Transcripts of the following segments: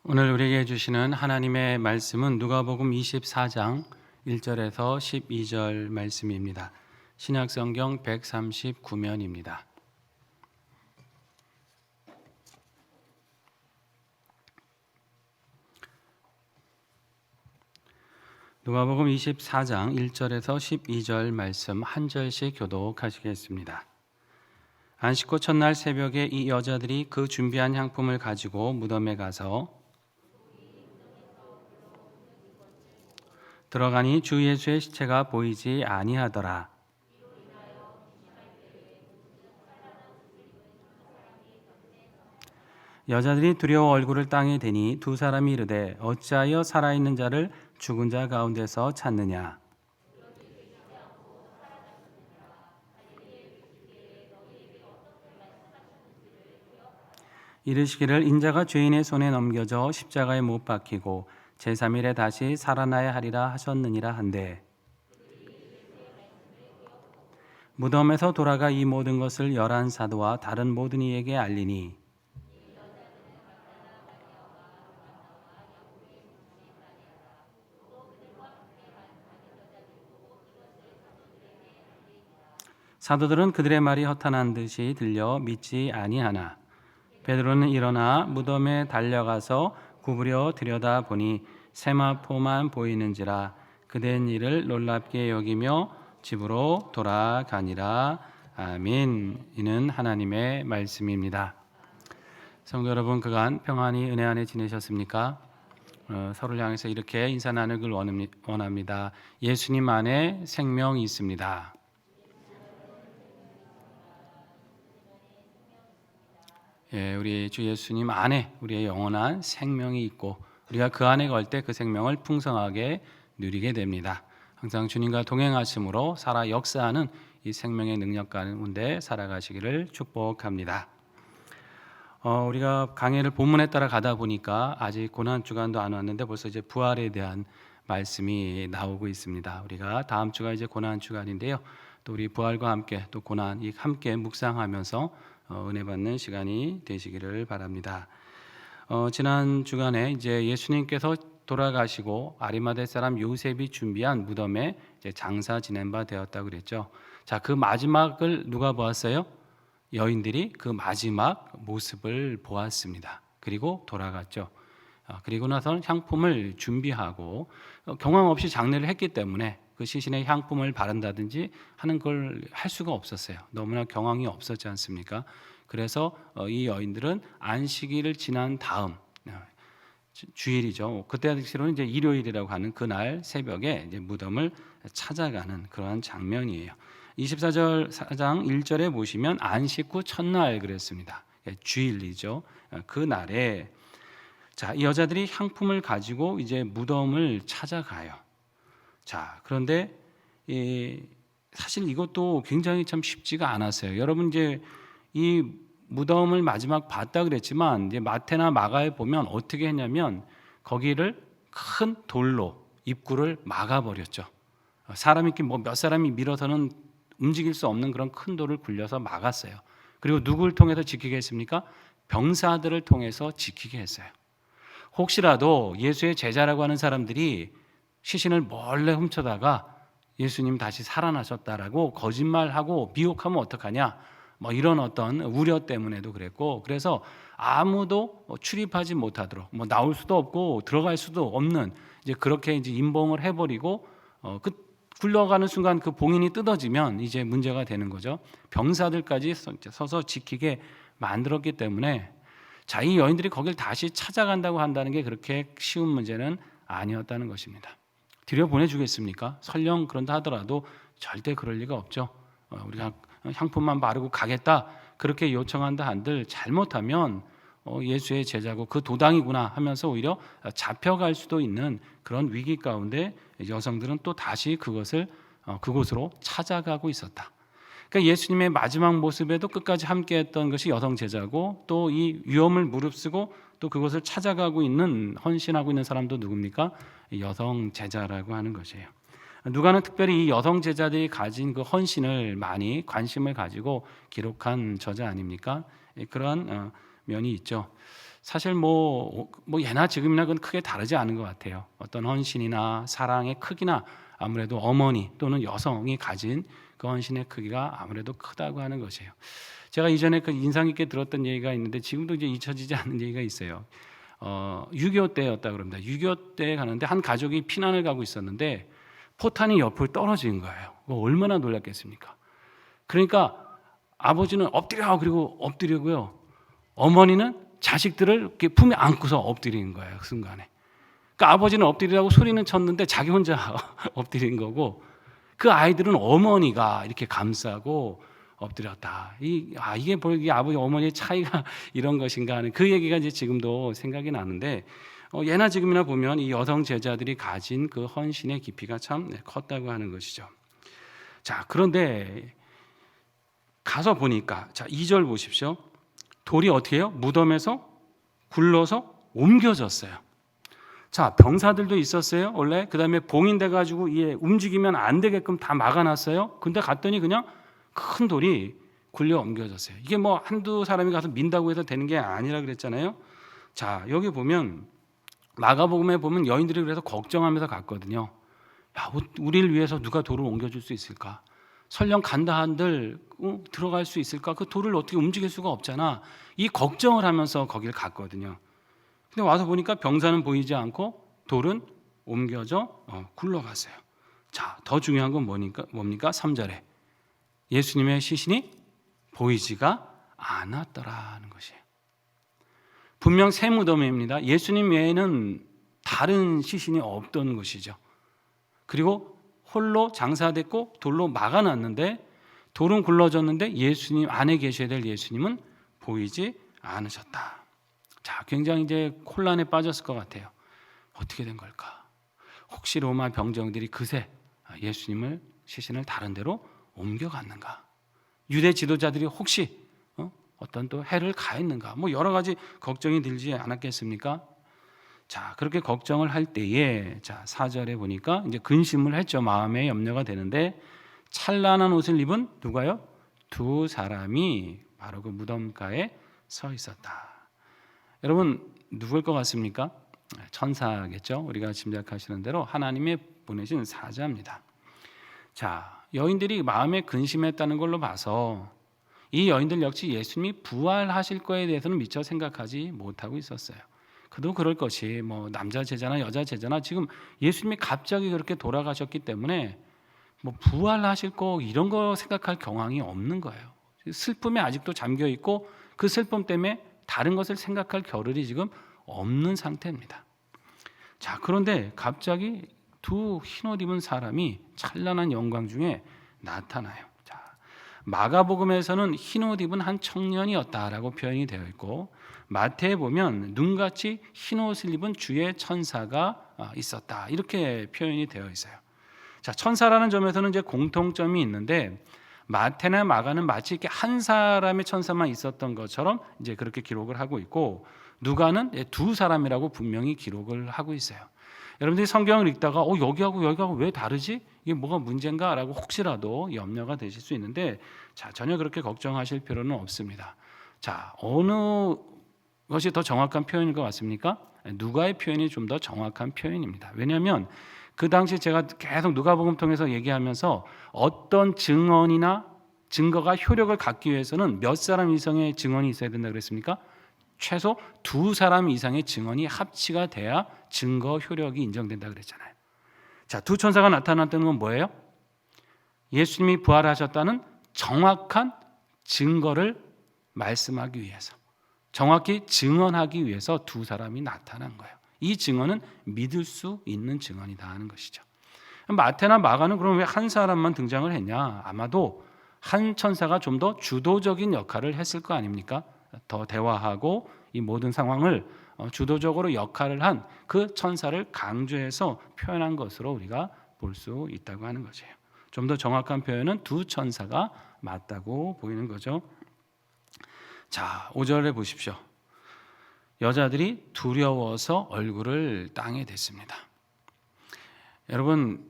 오늘 우리에게 주시는 하나님의 말씀은 누가복음 24장 1절에서 12절 말씀입니다. 신약성경 139면입니다. 누가복음 24장 1절에서 12절 말씀 한 절씩 교독하시겠습니다. 안식 후 첫날 새벽에 이 여자들이 그 준비한 향품을 가지고 무덤에 가서 들어가니 주 예수의 시체가 보이지 아니하더라. 여자들이 두려워 얼굴을 땅에 대니 두 사람이 이르되 어찌하여 살아있는 자를 죽은 자 가운데서 찾느냐. 이르시기를 인자가 죄인의 손에 넘겨져 십자가에 못 박히고 제3일에 다시 살아나야 하리라 하셨느니라 한데, 무덤에서 돌아가 이 모든 것을 11사도와 다른 모든 이에게 알리니 사도들은 그들의 말이 허탄한 듯이 들려 믿지 아니하나 베드로는 일어나 무덤에 달려가서 구부려 들여다보니 세마포만 보이는지라 그된 일을 놀랍게 여기며 집으로 돌아가니라. 아멘. 이는 하나님의 말씀입니다. 성도 여러분, 그간 평안히 은혜 안에 지내셨습니까? 서로를 향해서 이렇게 인사 나누길 원합니다. 예수님 안에 생명이 있습니다. 우리 주 예수님 안에 우리의 영원한 생명이 있고 우리가 그 안에 걸 때 그 생명을 풍성하게 누리게 됩니다. 항상 주님과 동행하심으로 살아 역사하는 이 생명의 능력 가운데 살아가시기를 축복합니다. 우리가 강해를 본문에 따라 가다 보니까 아직 고난 주간도 안 왔는데 벌써 이제 부활에 대한 말씀이 나오고 있습니다. 우리가 다음 주가 이제 고난 주간인데요. 또 우리 부활과 함께 또 고난 함께 묵상하면서 은혜 받는 시간이 되시기를 바랍니다. 지난 주간에 이제 예수님께서 돌아가시고 아리마대 사람 요셉이 준비한 무덤에 이제 장사 지낸 바 되었다고 그랬죠. 자, 그 마지막을 누가 보았어요? 여인들이 그 마지막 모습을 보았습니다. 그리고 돌아갔죠. 그리고 나서 향품을 준비하고 경황 없이 장례를 했기 때문에 그 시신에 향품을 바른다든지 하는 걸 할 수가 없었어요. 너무나 경황이 없었지 않습니까? 그래서 이 여인들은 안식일을 지난 다음 주일이죠. 그때 당시로는 이제 일요일이라고 하는 그날 새벽에 이제 무덤을 찾아가는 그러한 장면이에요. 24장 1절에 보시면 안식 후 첫날 그랬습니다. 주일이죠. 그 날에 자, 이 여자들이 향품을 가지고 이제 무덤을 찾아가요. 자, 그런데 사실 이것도 굉장히 참 쉽지가 않았어요. 여러분 이제 이 무덤을 마지막 봤다 그랬지만 이제 마태나 마가에 보면 어떻게 했냐면 거기를 큰 돌로 입구를 막아버렸죠. 사람이 이렇게 뭐 몇 사람이 밀어서는 움직일 수 없는 그런 큰 돌을 굴려서 막았어요. 그리고 누구를 통해서 지키게 했습니까? 병사들을 통해서 지키게 했어요. 혹시라도 예수의 제자라고 하는 사람들이 시신을 몰래 훔쳐다가 예수님 다시 살아나셨다라고 거짓말하고 미혹하면 어떡하냐, 뭐 이런 어떤 우려 때문에도 그랬고, 그래서 아무도 출입하지 못하도록 뭐 나올 수도 없고 들어갈 수도 없는 이제 그렇게 이제 임봉을 해버리고 그 굴러가는 순간 그 봉인이 뜯어지면 이제 문제가 되는 거죠. 병사들까지 서서 지키게 만들었기 때문에 자, 이 여인들이 거길 다시 찾아간다고 한다는 게 그렇게 쉬운 문제는 아니었다는 것입니다. 들여보내주겠습니까? 설령 그런다 하더라도 절대 그럴 리가 없죠. 우리가 향품만 바르고 가겠다 그렇게 요청한다 한들 잘못하면 예수의 제자고 그 도당이구나 하면서 오히려 잡혀갈 수도 있는 그런 위기 가운데 여성들은 또 다시 그곳으로 찾아가고 있었다. 그러니까 예수님의 마지막 모습에도 끝까지 함께했던 것이 여성 제자고 또 이 위험을 무릅쓰고 또 그것을 찾아가고 있는 헌신하고 있는 사람도 누굽니까? 여성 제자라고 하는 것이에요. 누가는 특별히 이 여성 제자들이 가진 그 헌신을 많이 관심을 가지고 기록한 저자 아닙니까? 그러한 면이 있죠. 사실 뭐 예나 지금이나 그건 크게 다르지 않은 것 같아요. 어떤 헌신이나 사랑의 크기나 아무래도 어머니 또는 여성이 가진 그 헌신의 크기가 아무래도 크다고 하는 것이에요. 제가 이전에 그 인상 깊게 들었던 얘기가 있는데 지금도 이제 잊혀지지 않는 얘기가 있어요. 6.25 때였다 그럽니다. 6.25 때 가는데 한 가족이 피난을 가고 있었는데 포탄이 옆을 떨어진 거예요. 얼마나 놀랐겠습니까? 그러니까 아버지는 엎드려 그리고 엎드리고요. 어머니는 자식들을 이렇게 품에 안고서 엎드리는 거예요. 그 순간에. 그러니까 아버지는 엎드리라고 소리는 쳤는데 자기 혼자 엎드린 거고 그 아이들은 어머니가 이렇게 감싸고 엎드렸다. 이게 아버지 어머니의 차이가 이런 것인가 하는 그 얘기가 이제 지금도 생각이 나는데 예나 지금이나 보면 이 여성 제자들이 가진 그 헌신의 깊이가 참 컸다고 하는 것이죠. 자, 그런데 가서 보니까 자, 2절 보십시오. 돌이 어떻게 해요? 무덤에서 굴러서 옮겨졌어요. 자, 병사들도 있었어요. 원래 그다음에 봉인돼 가지고 움직이면 안 되게끔 다 막아놨어요. 근데 갔더니 그냥 큰 돌이 굴려 옮겨졌어요. 이게 뭐 한두 사람이 가서 민다고 해서 되는 게 아니라 그랬잖아요. 자, 여기 보면 마가복음에 보면 여인들이 그래서 걱정하면서 갔거든요. 야, 우리를 위해서 누가 돌을 옮겨줄 수 있을까? 설령 간다 한들 들어갈 수 있을까? 그 돌을 어떻게 움직일 수가 없잖아. 이 걱정을 하면서 거기를 갔거든요. 근데 와서 보니까 병사는 보이지 않고 돌은 옮겨져 굴러갔어요. 자, 더 중요한 건 뭡니까? 3절에 예수님의 시신이 보이지가 않았더라는 것이에요. 분명 새 무덤입니다. 예수님 외에는 다른 시신이 없던 것이죠. 그리고 홀로 장사됐고 돌로 막아놨는데 돌은 굴러졌는데 예수님 안에 계셔야 될 예수님은 보이지 않으셨다. 자, 굉장히 이제 혼란에 빠졌을 것 같아요. 어떻게 된 걸까? 혹시 로마 병정들이 그새 예수님을 시신을 다른 데로 옮겨갔는가? 유대 지도자들이 혹시 어떤 또 해를 가했는가? 뭐 여러 가지 걱정이 들지 않았겠습니까? 자, 그렇게 걱정을 할 때에 자, 4절에 보니까 이제 근심을 했죠. 마음에 염려가 되는데 찬란한 옷을 입은 누가요? 두 사람이 바로 그 무덤가에 서 있었다. 여러분 누구일 것 같습니까? 천사겠죠. 우리가 짐작하시는 대로 하나님의 보내신 사자입니다. 자, 여인들이 마음에 근심했다는 걸로 봐서 이 여인들 역시 예수님이 부활하실 거에 대해서는 미처 생각하지 못하고 있었어요. 그도 그럴 것이 뭐 남자 제자나 여자 제자나 지금 예수님이 갑자기 그렇게 돌아가셨기 때문에 뭐 부활하실 거 이런 거 생각할 경황이 없는 거예요. 슬픔에 아직도 잠겨 있고 그 슬픔 때문에 다른 것을 생각할 겨를이 지금 없는 상태입니다. 자, 그런데 갑자기 두 흰옷 입은 사람이 찬란한 영광 중에 나타나요. 자, 마가복음에서는 흰옷 입은 한 청년이었다라고 표현이 되어 있고 마태에 보면 눈같이 흰옷을 입은 주의 천사가 있었다 이렇게 표현이 되어 있어요. 자, 천사라는 점에서는 이제 공통점이 있는데 마태나 마가는 마치 이렇게 한 사람의 천사만 있었던 것처럼 이제 그렇게 기록을 하고 있고 누가는 두 사람이라고 분명히 기록을 하고 있어요. 여러분들이 성경을 읽다가 여기하고 왜 다르지? 이게 뭐가 문제인가라고 혹시라도 염려가 되실 수 있는데 자, 전혀 그렇게 걱정하실 필요는 없습니다. 자, 어느 것이 더 정확한 표현일 것 같습니까? 누가의 표현이 좀 더 정확한 표현입니다. 왜냐하면 그 당시 제가 계속 누가복음 통해서 얘기하면서 어떤 증언이나 증거가 효력을 갖기 위해서는 몇 사람 이상의 증언이 있어야 된다 그랬습니까? 최소 두 사람 이상의 증언이 합치가 돼야 증거 효력이 인정된다 그랬잖아요. 자, 두 천사가 나타났다는 건 뭐예요? 예수님이 부활하셨다는 정확한 증거를 말씀하기 위해서, 정확히 증언하기 위해서 두 사람이 나타난 거예요. 이 증언은 믿을 수 있는 증언이다 하는 것이죠. 마태나 마가는 그럼 왜 한 사람만 등장을 했냐? 아마도 한 천사가 좀 더 주도적인 역할을 했을 거 아닙니까? 더 대화하고 이 모든 상황을 주도적으로 역할을 한 그 천사를 강조해서 표현한 것으로 우리가 볼 수 있다고 하는 거죠. 좀 더 정확한 표현은 두 천사가 맞다고 보이는 거죠. 자, 5절에 보십시오. 여자들이 두려워서 얼굴을 땅에 댔습니다. 여러분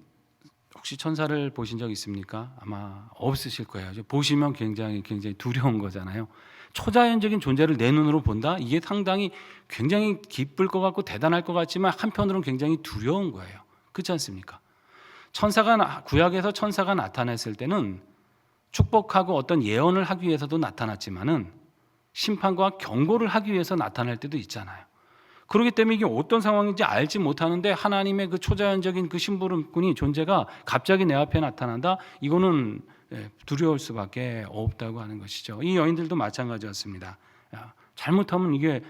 혹시 천사를 보신 적 있습니까? 아마 없으실 거예요. 보시면 굉장히 두려운 거잖아요. 초자연적인 존재를 내 눈으로 본다? 이게 상당히 굉장히 기쁠 것 같고 대단할 것 같지만 한편으로는 굉장히 두려운 거예요. 그렇지 않습니까? 구약에서 천사가 나타났을 때는 축복하고 어떤 예언을 하기 위해서도 나타났지만은 심판과 경고를 하기 위해서 나타날 때도 있잖아요. 그렇기 때문에 이게 어떤 상황인지 알지 못하는데 하나님의 그 초자연적인 그 심부름꾼이 존재가 갑자기 내 앞에 나타난다? 이거는 두려울 수밖에 없다고 하는 것이죠. 이 여인들도 마찬가지였습니다. 잘못하면 이게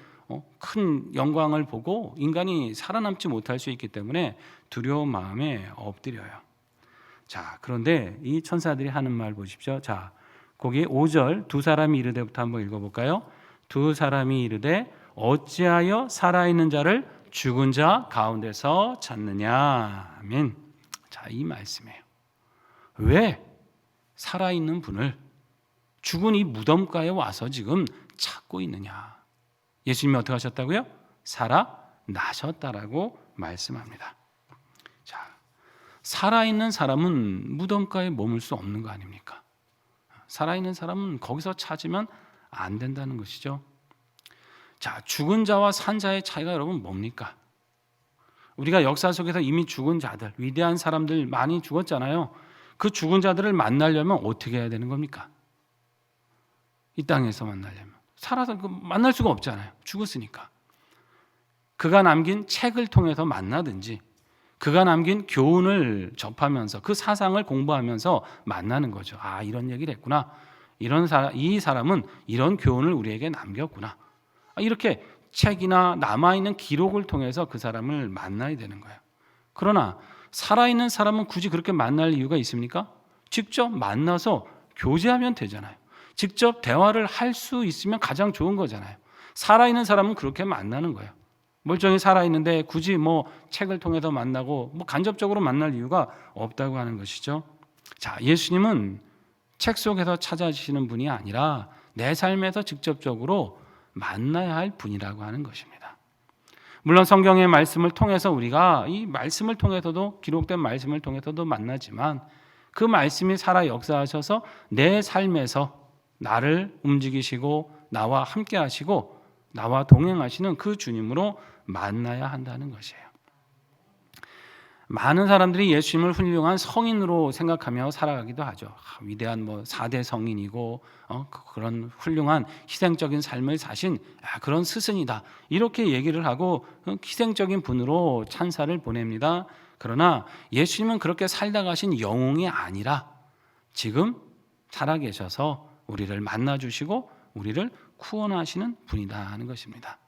큰 영광을 보고 인간이 살아남지 못할 수 있기 때문에 두려운 마음에 엎드려요. 자, 그런데 이 천사들이 하는 말 보십시오. 자, 거기 5절 두 사람이 이르되부터 한번 읽어볼까요? 두 사람이 이르되 어찌하여 살아있는 자를 죽은 자 가운데서 찾느냐. 아멘. 자, 이 말씀이에요. 왜 살아있는 분을 죽은 이 무덤가에 와서 지금 찾고 있느냐. 예수님이 어떻게 하셨다고요? 살아나셨다라고 말씀합니다. 자, 살아있는 사람은 무덤가에 머물 수 없는 거 아닙니까? 살아있는 사람은 거기서 찾으면 안 된다는 것이죠. 자, 죽은 자와 산 자의 차이가 여러분 뭡니까? 우리가 역사 속에서 이미 죽은 자들, 위대한 사람들 많이 죽었잖아요. 그 죽은 자들을 만나려면 어떻게 해야 되는 겁니까? 이 땅에서 만나려면 살아서 만날 수가 없잖아요. 죽었으니까. 그가 남긴 책을 통해서 만나든지 그가 남긴 교훈을 접하면서 그 사상을 공부하면서 만나는 거죠. 아, 이런 얘기를 했구나. 이 사람은 이런 교훈을 우리에게 남겼구나. 이렇게 책이나 남아있는 기록을 통해서 그 사람을 만나야 되는 거예요. 그러나 살아있는 사람은 굳이 그렇게 만날 이유가 있습니까? 직접 만나서 교제하면 되잖아요. 직접 대화를 할 수 있으면 가장 좋은 거잖아요. 살아있는 사람은 그렇게 만나는 거예요. 멀쩡히 살아있는데 굳이 책을 통해서 만나고 간접적으로 만날 이유가 없다고 하는 것이죠. 자, 예수님은 책 속에서 찾아주시는 분이 아니라 내 삶에서 직접적으로 만나야 할 분이라고 하는 것입니다. 물론 성경의 말씀을 통해서 우리가 이 말씀을 통해서도 기록된 말씀을 통해서도 만나지만 그 말씀이 살아 역사하셔서 내 삶에서 나를 움직이시고 나와 함께 하시고 나와 동행하시는 그 주님으로 만나야 한다는 것이에요. 많은 사람들이 예수님을 훌륭한 성인으로 생각하며 살아가기도 하죠. 위대한 4대 성인이고 그런 훌륭한 희생적인 삶을 사신 그런 스승이다. 이렇게 얘기를 하고 희생적인 분으로 찬사를 보냅니다. 그러나 예수님은 그렇게 살다 가신 영웅이 아니라 지금 살아계셔서 우리를 만나주시고 우리를 구원하시는 분이다 하는 것입니다.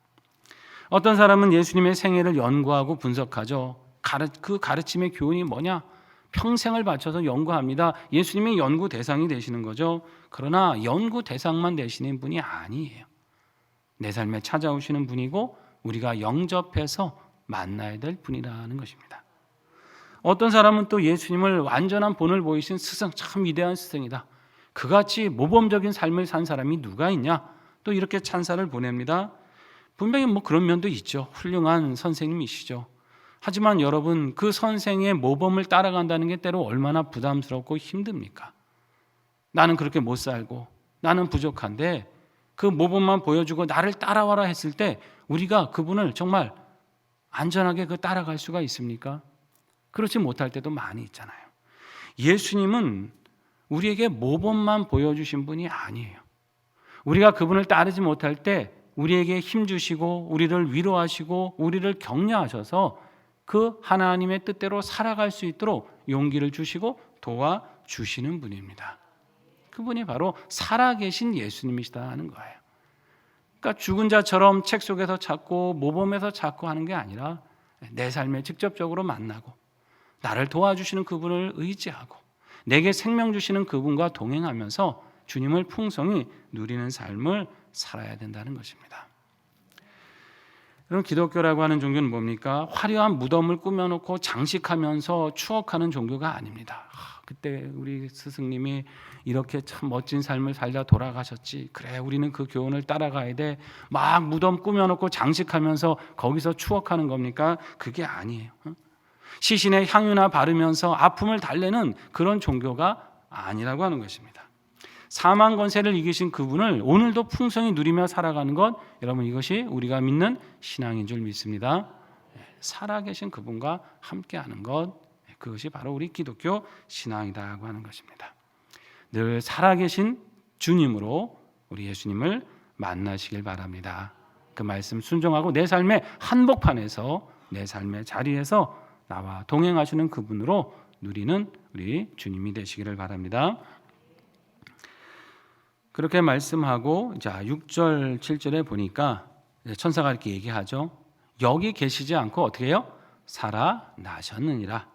어떤 사람은 예수님의 생애를 연구하고 분석하죠. 그 가르침의 교훈이 뭐냐? 평생을 바쳐서 연구합니다. 예수님이 연구 대상이 되시는 거죠. 그러나 연구 대상만 되시는 분이 아니에요. 내 삶에 찾아오시는 분이고 우리가 영접해서 만나야 될 분이라는 것입니다. 어떤 사람은 또 예수님을 완전한 본을 보이신 스승, 참 위대한 스승이다. 그같이 모범적인 삶을 산 사람이 누가 있냐? 또 이렇게 찬사를 보냅니다. 분명히 그런 면도 있죠. 훌륭한 선생님이시죠. 하지만 여러분, 그 선생의 모범을 따라간다는 게 때로 얼마나 부담스럽고 힘듭니까? 나는 그렇게 못 살고 나는 부족한데 그 모범만 보여주고 나를 따라와라 했을 때 우리가 그분을 정말 안전하게 따라갈 수가 있습니까? 그렇지 못할 때도 많이 있잖아요. 예수님은 우리에게 모범만 보여주신 분이 아니에요. 우리가 그분을 따르지 못할 때 우리에게 힘 주시고 우리를 위로하시고 우리를 격려하셔서 그 하나님의 뜻대로 살아갈 수 있도록 용기를 주시고 도와주시는 분입니다. 그분이 바로 살아계신 예수님이시다 하는 거예요. 그러니까 죽은 자처럼 책 속에서 찾고 모범에서 찾고 하는 게 아니라 내 삶에 직접적으로 만나고 나를 도와주시는 그분을 의지하고 내게 생명 주시는 그분과 동행하면서 주님을 풍성히 누리는 삶을 살아야 된다는 것입니다. 그럼 기독교라고 하는 종교는 뭡니까? 화려한 무덤을 꾸며놓고 장식하면서 추억하는 종교가 아닙니다. 그때 우리 스승님이 이렇게 참 멋진 삶을 살다 돌아가셨지. 그래, 우리는 그 교훈을 따라가야 돼. 막 무덤 꾸며놓고 장식하면서 거기서 추억하는 겁니까? 그게 아니에요. 시신에 향유나 바르면서 아픔을 달래는 그런 종교가 아니라고 하는 것입니다. 사망 권세를 이기신 그분을 오늘도 풍성히 누리며 살아가는 것, 여러분 이것이 우리가 믿는 신앙인 줄 믿습니다. 살아계신 그분과 함께하는 것, 그것이 바로 우리 기독교 신앙이라고 하는 것입니다. 늘 살아계신 주님으로 우리 예수님을 만나시길 바랍니다. 그 말씀 순종하고 내 삶의 한복판에서, 내 삶의 자리에서 나와 동행하시는 그분으로 누리는 우리 주님이 되시기를 바랍니다. 그렇게 말씀하고, 자 6절 7절에 보니까 천사가 이렇게 얘기하죠. 여기 계시지 않고 어떻게 해요? 살아나셨느니라.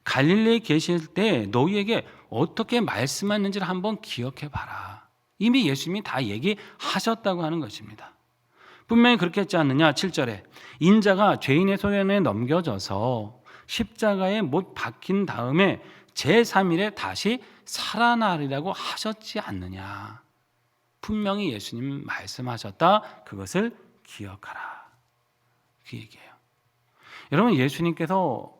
갈릴리에 계실 때 너희에게 어떻게 말씀하는지를 한번 기억해 봐라. 이미 예수님이 다 얘기하셨다고 하는 것입니다. 분명히 그렇게 했지 않느냐. 7절에 인자가 죄인의 손에 넘겨져서 십자가에 못 박힌 다음에 제3일에 다시 살아나리라고 하셨지 않느냐. 분명히 예수님 말씀하셨다. 그것을 기억하라. 그 얘기예요. 여러분, 예수님께서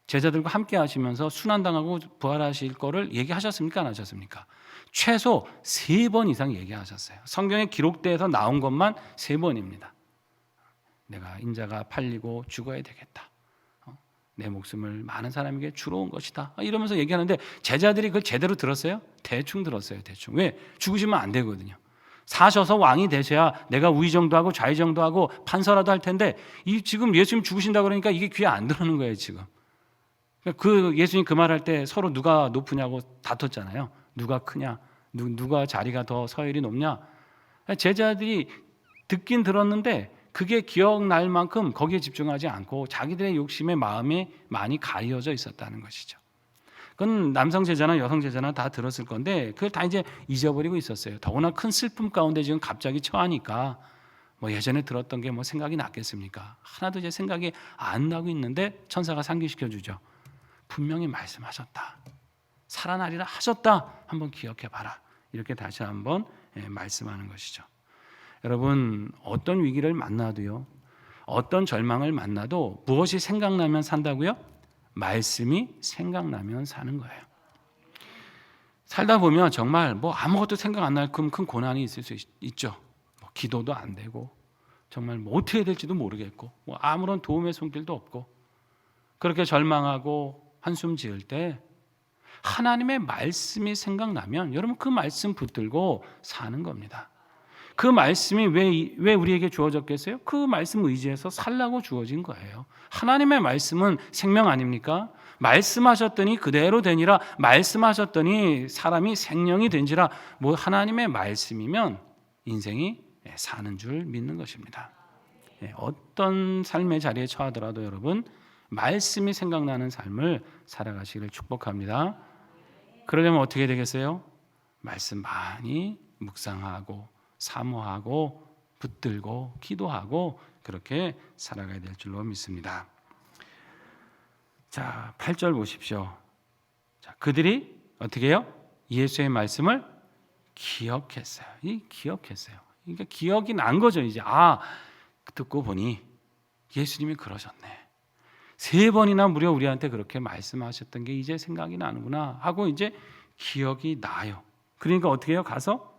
제자들과 함께 하시면서 순환당하고 부활하실 거를 얘기하셨습니까? 안 하셨습니까? 최소 3번 이상 얘기하셨어요. 성경에 기록돼서 나온 것만 3번입니다. 내가 인자가 팔리고 죽어야 되겠다. 내 목숨을 많은 사람에게 주러 온 것이다. 이러면서 얘기하는데 제자들이 그걸 제대로 들었어요? 대충 들었어요. 대충. 왜? 죽으시면 안 되거든요. 사셔서 왕이 되셔야 내가 우의정도 하고 좌의정도 하고 판서라도 할 텐데 지금 예수님 죽으신다 그러니까 이게 귀에 안 들어오는 거예요. 지금. 그 예수님 그 말할 때 서로 누가 높으냐고 다퉜잖아요. 누가 크냐, 누가 자리가 더 서열이 높냐. 제자들이 듣긴 들었는데 그게 기억날 만큼 거기에 집중하지 않고 자기들의 욕심의 마음에 많이 가려져 있었다는 것이죠. 그건 남성 제자나 여성 제자나 다 들었을 건데 그걸 다 이제 잊어버리고 있었어요. 더구나 큰 슬픔 가운데 지금 갑자기 처하니까 뭐 예전에 들었던 게 뭐 생각이 났겠습니까? 하나도 이제 생각이 안 나고 있는데 천사가 상기시켜 주죠. 분명히 말씀하셨다. 살아나리라 하셨다. 한번 기억해 봐라. 이렇게 다시 한번 말씀하는 것이죠. 여러분, 어떤 위기를 만나도요, 어떤 절망을 만나도 무엇이 생각나면 산다고요? 말씀이 생각나면 사는 거예요. 살다 보면 정말 뭐 아무것도 생각 안 날 큰 고난이 있을 수 있죠. 뭐 기도도 안 되고 정말 뭐 어떻게 해야 될지도 모르겠고 뭐 아무런 도움의 손길도 없고 그렇게 절망하고 한숨 지을 때 하나님의 말씀이 생각나면 여러분 그 말씀 붙들고 사는 겁니다. 그 말씀이 왜 우리에게 주어졌겠어요? 그 말씀 의지해서 살라고 주어진 거예요. 하나님의 말씀은 생명 아닙니까? 말씀하셨더니 그대로 되니라. 말씀하셨더니 사람이 생명이 된지라. 뭐 하나님의 말씀이면 인생이 사는 줄 믿는 것입니다. 어떤 삶의 자리에 처하더라도 여러분 말씀이 생각나는 삶을 살아가시기를 축복합니다. 그러려면 어떻게 되겠어요? 말씀 많이 묵상하고 사모하고 붙들고 기도하고 그렇게 살아가야 될 줄로 믿습니다. 자, 8절 보십시오. 자, 그들이 어떻게 해요? 예수의 말씀을 기억했어요. 기억했어요. 그러니까 기억이 난 거죠. 이제 듣고 보니 예수님이 그러셨네. 3번이나 무려 우리한테 그렇게 말씀하셨던 게 이제 생각이 나는구나 하고 이제 기억이 나요. 그러니까 어떻게 해요? 가서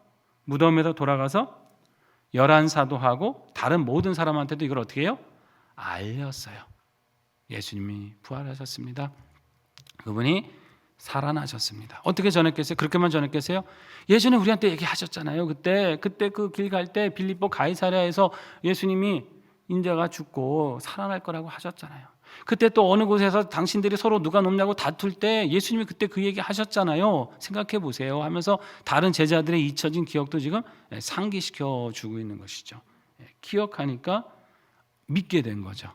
무덤에서 돌아가서 11사도하고 다른 모든 사람한테도 이걸 어떻게 해요? 알렸어요. 예수님이 부활하셨습니다. 그분이 살아나셨습니다. 어떻게 전했겠어요? 그렇게만 전했겠어요? 예전에 우리한테 얘기하셨잖아요. 그때 그 길 갈 때 빌립보 가이사랴에서 예수님이 인자가 죽고 살아날 거라고 하셨잖아요. 그때 또 어느 곳에서 당신들이 서로 누가 높냐고 다툴 때 예수님이 그때 그 얘기 하셨잖아요. 생각해 보세요 하면서 다른 제자들의 잊혀진 기억도 지금 상기시켜 주고 있는 것이죠. 기억하니까 믿게 된 거죠.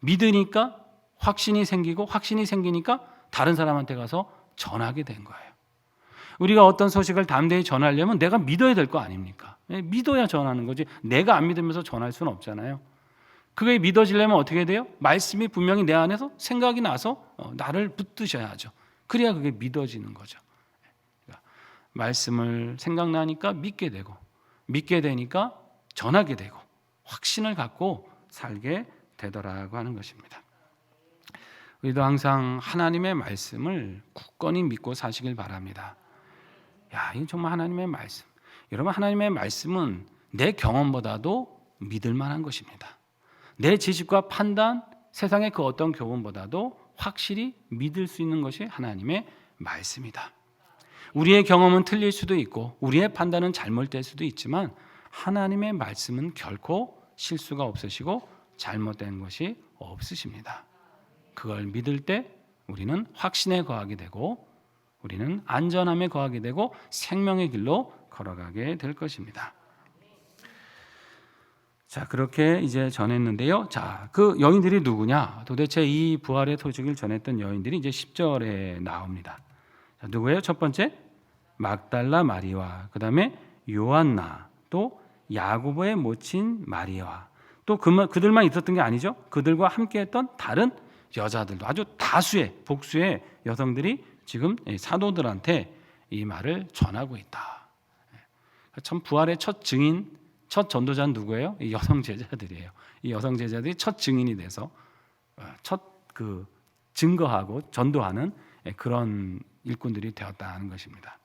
믿으니까 확신이 생기고 확신이 생기니까 다른 사람한테 가서 전하게 된 거예요. 우리가 어떤 소식을 담대히 전하려면 내가 믿어야 될 거 아닙니까? 믿어야 전하는 거지 내가 안 믿으면서 전할 수는 없잖아요. 그게 믿어지려면 어떻게 돼요? 말씀이 분명히 내 안에서 생각이 나서 나를 붙드셔야죠. 그래야 그게 믿어지는 거죠. 그러니까 말씀을 생각나니까 믿게 되고 믿게 되니까 전하게 되고 확신을 갖고 살게 되더라고 하는 것입니다. 우리도 항상 하나님의 말씀을 굳건히 믿고 사시길 바랍니다. 야, 이건 정말 하나님의 말씀. 여러분, 하나님의 말씀은 내 경험보다도 믿을 만한 것입니다. 내 지식과 판단, 세상의 그 어떤 교훈보다도 확실히 믿을 수 있는 것이 하나님의 말씀이다. 우리의 경험은 틀릴 수도 있고 우리의 판단은 잘못될 수도 있지만 하나님의 말씀은 결코 실수가 없으시고 잘못된 것이 없으십니다. 그걸 믿을 때 우리는 확신에 거하게 되고 우리는 안전함에 거하게 되고 생명의 길로 걸어가게 될 것입니다. 자, 그렇게 이제 전했는데요. 자, 그 여인들이 누구냐? 도대체 이 부활의 소식을 전했던 여인들이 이제 10절에 나옵니다. 자, 누구예요? 첫 번째 막달라 마리와 그다음에 요한나 또 야고보의 모친 마리아와 또 그들만 있었던 게 아니죠. 그들과 함께했던 다른 여자들도 아주 다수의 복수의 여성들이 지금 사도들한테 이 말을 전하고 있다. 참 부활의 첫 증인, 첫 전도자는 누구예요? 이 여성 제자들이에요. 이 여성 제자들이 첫 증인이 돼서 첫 그 증거하고 전도하는 그런 일꾼들이 되었다는 것입니다.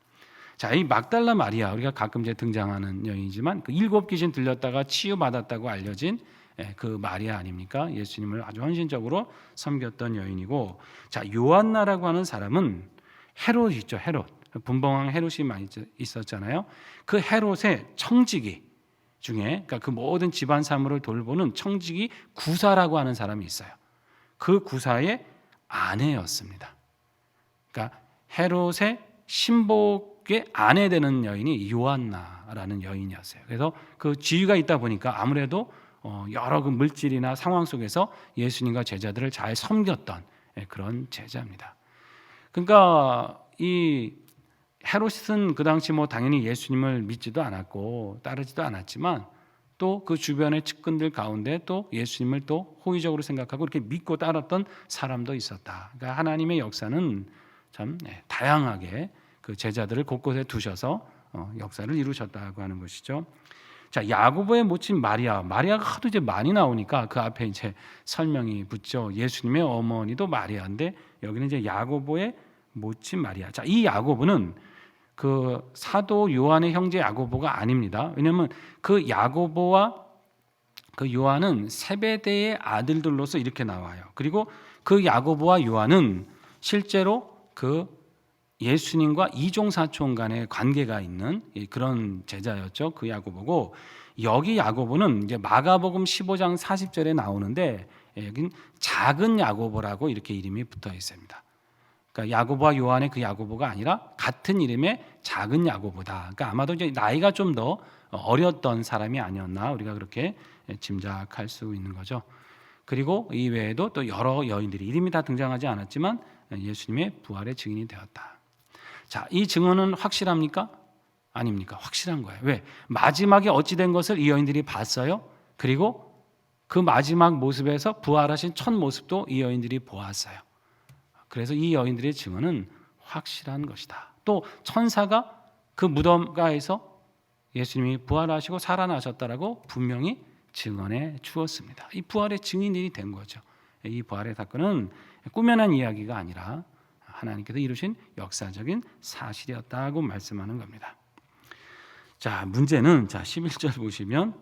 자, 이 막달라 마리아 우리가 가끔 이제 등장하는 여인이지만 그 7 귀신 들렸다가 치유받았다고 알려진 그 마리아 아닙니까? 예수님을 아주 헌신적으로 섬겼던 여인이고, 자, 요한나라고 하는 사람은 헤롯 있죠. 헤롯 분봉왕 헤롯이 많이 있었잖아요. 그 헤롯의 청지기 중에 그러니까 그 모든 집안 사물을 돌보는 청지기 구사라고 하는 사람이 있어요. 그 구사의 아내였습니다. 그러니까 헤롯의 신복의 아내 되는 여인이 요한나라는 여인이었어요. 그래서 그 지위가 있다 보니까 아무래도 여러 그 물질이나 상황 속에서 예수님과 제자들을 잘 섬겼던 그런 제자입니다. 그러니까 이 헤롯은 그 당시 뭐 당연히 예수님을 믿지도 않았고 따르지도 않았지만 또 그 주변의 측근들 가운데 또 예수님을 또 호의적으로 생각하고 이렇게 믿고 따랐던 사람도 있었다. 그러니까 하나님의 역사는 참 다양하게 그 제자들을 곳곳에 두셔서 역사를 이루셨다고 하는 것이죠. 자, 야고보의 모친 마리아가 하도 이제 많이 나오니까 그 앞에 이제 설명이 붙죠. 예수님의 어머니도 마리아인데 여기는 이제 야고보의 모친 마리아. 자, 이 야고보는 그 사도 요한의 형제 야고보가 아닙니다. 왜냐하면 그 야고보와 그 요한은 세베대의 아들들로서 이렇게 나와요. 그리고 그 야고보와 요한은 실제로 그 예수님과 이종사촌 간의 관계가 있는 그런 제자였죠. 그 야고보고, 여기 야고보는 이제 마가복음 15장 40절에 나오는데 여긴 작은 야고보라고 이렇게 이름이 붙어 있습니다. 그러니까 야고보와 요한의 그 야고보가 아니라 같은 이름의 작은 야고보다. 그러니까 아마도 이제 나이가 좀 더 어렸던 사람이 아니었나 우리가 그렇게 짐작할 수 있는 거죠. 그리고 이 외에도 또 여러 여인들이 이름이 다 등장하지 않았지만 예수님의 부활의 증인이 되었다. 자, 이 증언은 확실합니까? 아닙니까? 확실한 거예요. 왜? 마지막에 어찌 된 것을 이 여인들이 봤어요. 그리고 그 마지막 모습에서 부활하신 첫 모습도 이 여인들이 보았어요. 그래서 이 여인들의 증언은 확실한 것이다. 또 천사가 그 무덤가에서 예수님이 부활하시고 살아나셨다라고 분명히 증언해 주었습니다. 이 부활의 증인이 된 거죠. 이 부활의 사건은 꾸며낸 이야기가 아니라 하나님께서 이루신 역사적인 사실이었다고 말씀하는 겁니다. 자, 문제는 11절 보시면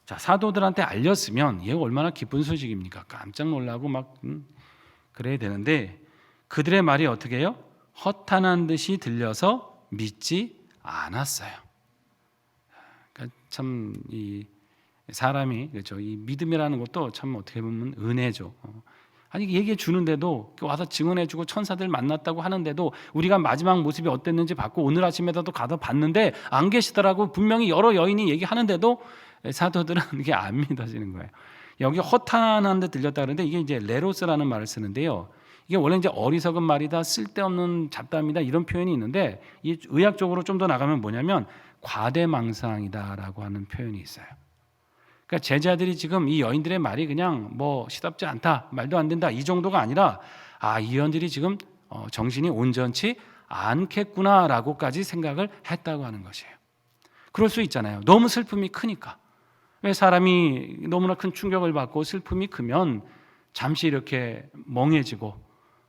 자, 사도들한테 알렸으면 이게 얼마나 기쁜 소식입니까? 깜짝 놀라고 막 그래야 되는데 그들의 말이 어떻게 해요? 허탄한 듯이 들려서 믿지 않았어요. 그러니까 참 이 사람이 그렇죠. 이 믿음이라는 것도 참 어떻게 보면 은혜죠. 아니 얘기해 주는데도 와서 증언해 주고 천사들 만났다고 하는데도 우리가 마지막 모습이 어땠는지 봤고 오늘 아침에도 가서 봤는데 안 계시더라고 분명히 여러 여인이 얘기하는데도 사도들은 이게 안 믿어지는 거예요. 여기 허탄한 데 들렸다 그러는데 이게 이제 레로스라는 말을 쓰는데요. 이게 원래 이제 어리석은 말이다, 쓸데없는 잡담이다 이런 표현이 있는데 이 의학적으로 좀 더 나가면 뭐냐면 과대망상이다라고 하는 표현이 있어요. 그러니까 제자들이 지금 이 여인들의 말이 그냥 뭐 시답지 않다, 말도 안 된다 이 정도가 아니라 이 여인들이 지금 정신이 온전치 않겠구나라고까지 생각을 했다고 하는 것이에요. 그럴 수 있잖아요. 너무 슬픔이 크니까. 왜 사람이 너무나 큰 충격을 받고 슬픔이 크면 잠시 이렇게 멍해지고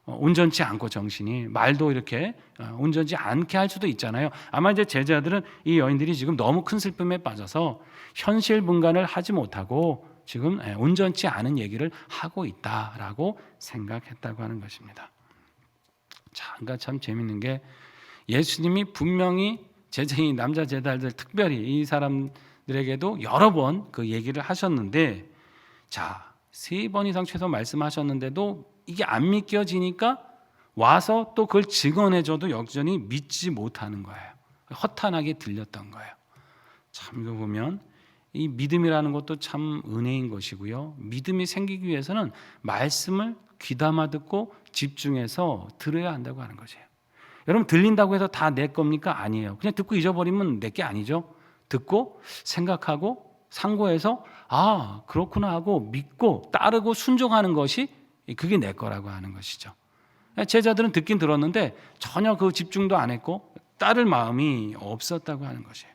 온전치 않고 정신이 말도 이렇게 온전치 않게 할 수도 있잖아요. 아마 이제 제자들은 이 여인들이 지금 너무 큰 슬픔에 빠져서 현실 분간을 하지 못하고 지금 온전치 않은 얘기를 하고 있다라고 생각했다고 하는 것입니다. 자, 그러니까 참 재밌는 게 예수님이 분명히 남자 제자들 특별히 이 사람들에게도 여러 번 그 얘기를 하셨는데, 자, 3번 이상 최소 말씀하셨는데도 이게 안 믿겨지니까 와서 또 그걸 증언해줘도 여전히 믿지 못하는 거예요. 허탄하게 들렸던 거예요. 참 이거 보면 이 믿음이라는 것도 참 은혜인 것이고요. 믿음이 생기기 위해서는 말씀을 귀담아 듣고 집중해서 들어야 한다고 하는 것이에요. 여러분, 들린다고 해서 다 내 겁니까? 아니에요. 그냥 듣고 잊어버리면 내 게 아니죠. 듣고 생각하고 상고해서 아, 그렇구나 하고 믿고 따르고 순종하는 것이 그게 내 거라고 하는 것이죠. 제자들은 듣긴 들었는데 전혀 그 집중도 안 했고 따를 마음이 없었다고 하는 것이에요.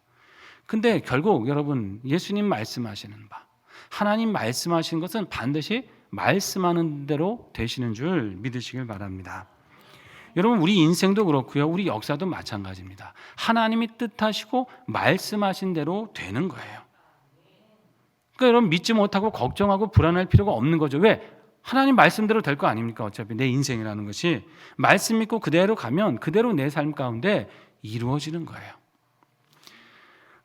근데 결국 여러분, 예수님 말씀하시는 바, 하나님 말씀하시는 것은 반드시 말씀하는 대로 되시는 줄 믿으시길 바랍니다. 여러분, 우리 인생도 그렇고요, 우리 역사도 마찬가지입니다. 하나님이 뜻하시고 말씀하신 대로 되는 거예요. 그러니까 여러분, 믿지 못하고 걱정하고 불안할 필요가 없는 거죠. 왜? 하나님 말씀대로 될 거 아닙니까? 어차피 내 인생이라는 것이 말씀 믿고 그대로 가면 그대로 내 삶 가운데 이루어지는 거예요.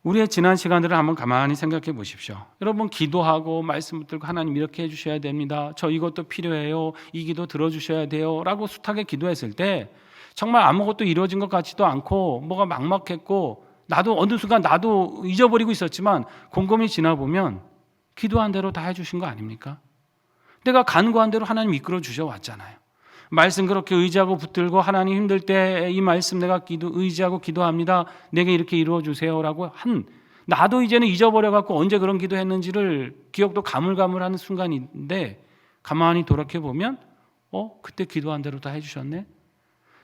우리의 지난 시간들을 한번 가만히 생각해 보십시오. 여러분, 기도하고 말씀 붙들고 하나님 이렇게 해주셔야 됩니다. 저 이것도 필요해요. 이 기도 들어주셔야 돼요. 라고 숱하게 기도했을 때 정말 아무것도 이루어진 것 같지도 않고 뭐가 막막했고 나도 어느 순간 나도 잊어버리고 있었지만 곰곰이 지나보면 기도한 대로 다 해주신 거 아닙니까? 내가 간구한 대로 하나님 이끌어 주셔왔잖아요. 말씀 그렇게 의지하고 붙들고 하나님 힘들 때 이 말씀 내가 의지하고 기도합니다. 내게 이렇게 이루어 주세요라고 나도 이제는 잊어버려갖고 언제 그런 기도했는지를 기억도 가물가물하는 순간인데 가만히 돌이켜보면 그때 기도한 대로 다 해주셨네.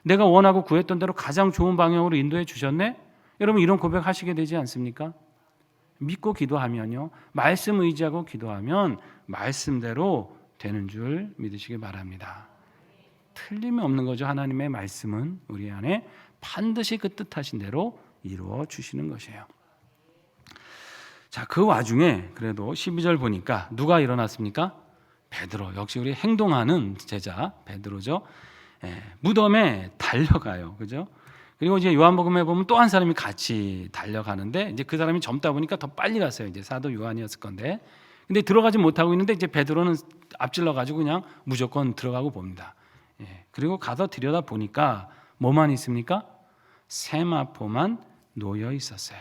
내가 원하고 구했던 대로 가장 좋은 방향으로 인도해 주셨네. 여러분, 이런 고백하시게 되지 않습니까? 믿고 기도하면요, 말씀 의지하고 기도하면 말씀대로 되는 줄 믿으시기 바랍니다. 틀림이 없는 거죠. 하나님의 말씀은 우리 안에 반드시 그 뜻하신 대로 이루어 주시는 것이에요. 자, 그 와중에 그래도 12절 보니까 누가 일어났습니까? 베드로. 역시 우리 행동하는 제자 베드로죠. 무덤에 달려가요. 그죠? 그리고 이제 요한복음에 보면 또 한 사람이 같이 달려가는데 이제 그 사람이 젊다 보니까 더 빨리 갔어요. 이제 사도 요한이었을 건데. 근데 들어가지 못하고 있는데 이제 베드로는 앞질러 가지고 그냥 무조건 들어가고 봅니다. 그리고 가서 들여다 보니까 뭐만 있습니까? 세마포만 놓여 있었어요.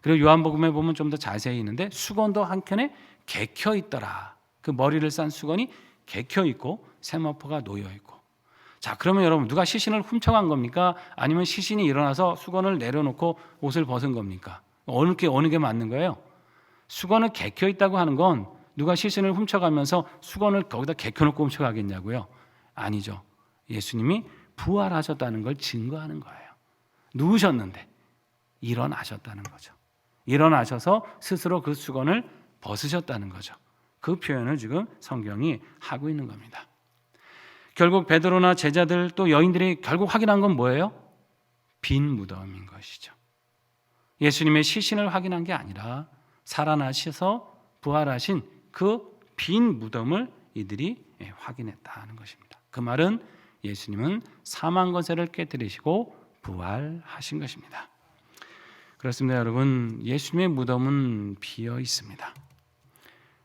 그리고 요한복음에 보면 좀 더 자세히 있는데 수건도 한 켠에 개켜 있더라. 그 머리를 싼 수건이 개켜 있고 세마포가 놓여 있고. 자, 그러면 여러분, 누가 시신을 훔쳐간 겁니까? 아니면 시신이 일어나서 수건을 내려놓고 옷을 벗은 겁니까? 어느 게 맞는 거예요? 수건을 개켜 있다고 하는 건 누가 시신을 훔쳐가면서 수건을 거기다 개켜놓고 훔쳐가겠냐고요? 아니죠. 예수님이 부활하셨다는 걸 증거하는 거예요. 누우셨는데 일어나셨다는 거죠. 일어나셔서 스스로 그 수건을 벗으셨다는 거죠. 그 표현을 지금 성경이 하고 있는 겁니다. 결국 베드로나 제자들 또 여인들이 결국 확인한 건 뭐예요? 빈 무덤인 것이죠. 예수님의 시신을 확인한 게 아니라 살아나셔서 부활하신 그 빈 무덤을 이들이 확인했다는 것입니다. 그 말은 예수님은 사망 권세를 깨뜨리시고 부활하신 것입니다. 그렇습니다, 여러분. 예수님의 무덤은 비어 있습니다.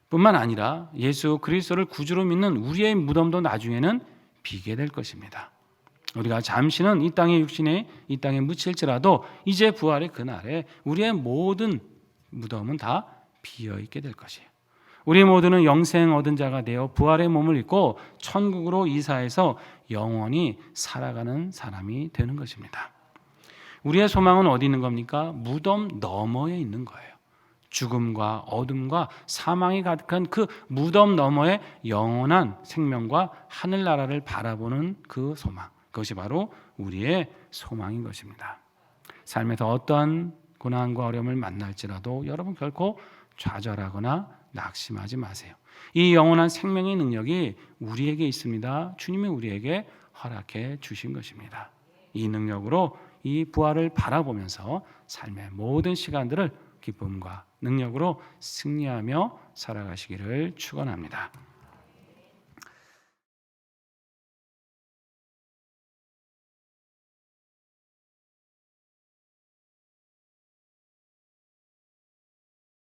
뿐만 아니라 예수 그리스도를 구주로 믿는 우리의 무덤도 나중에는 비게 될 것입니다. 우리가 잠시는 이 땅의 육신에 이 땅에 묻힐지라도 이제 부활의 그날에 우리의 모든 무덤은 다 비어 있게 될 것이에요. 우리 모두는 영생 얻은 자가 되어 부활의 몸을 입고 천국으로 이사해서 영원히 살아가는 사람이 되는 것입니다. 우리의 소망은 어디 있는 겁니까? 무덤 너머에 있는 거예요. 죽음과 어둠과 사망이 가득한 그 무덤 너머의 영원한 생명과 하늘나라를 바라보는 그 소망, 그것이 바로 우리의 소망인 것입니다. 삶에서 어떠한 고난과 어려움을 만날지라도 여러분 결코 좌절하거나 낙심하지 마세요. 이 영원한 생명의 능력이 우리에게 있습니다. 주님이 우리에게 허락해 주신 것입니다. 이 능력으로 이 부활을 바라보면서 삶의 모든 시간들을 기쁨과 능력으로 승리하며 살아가시기를 축원합니다.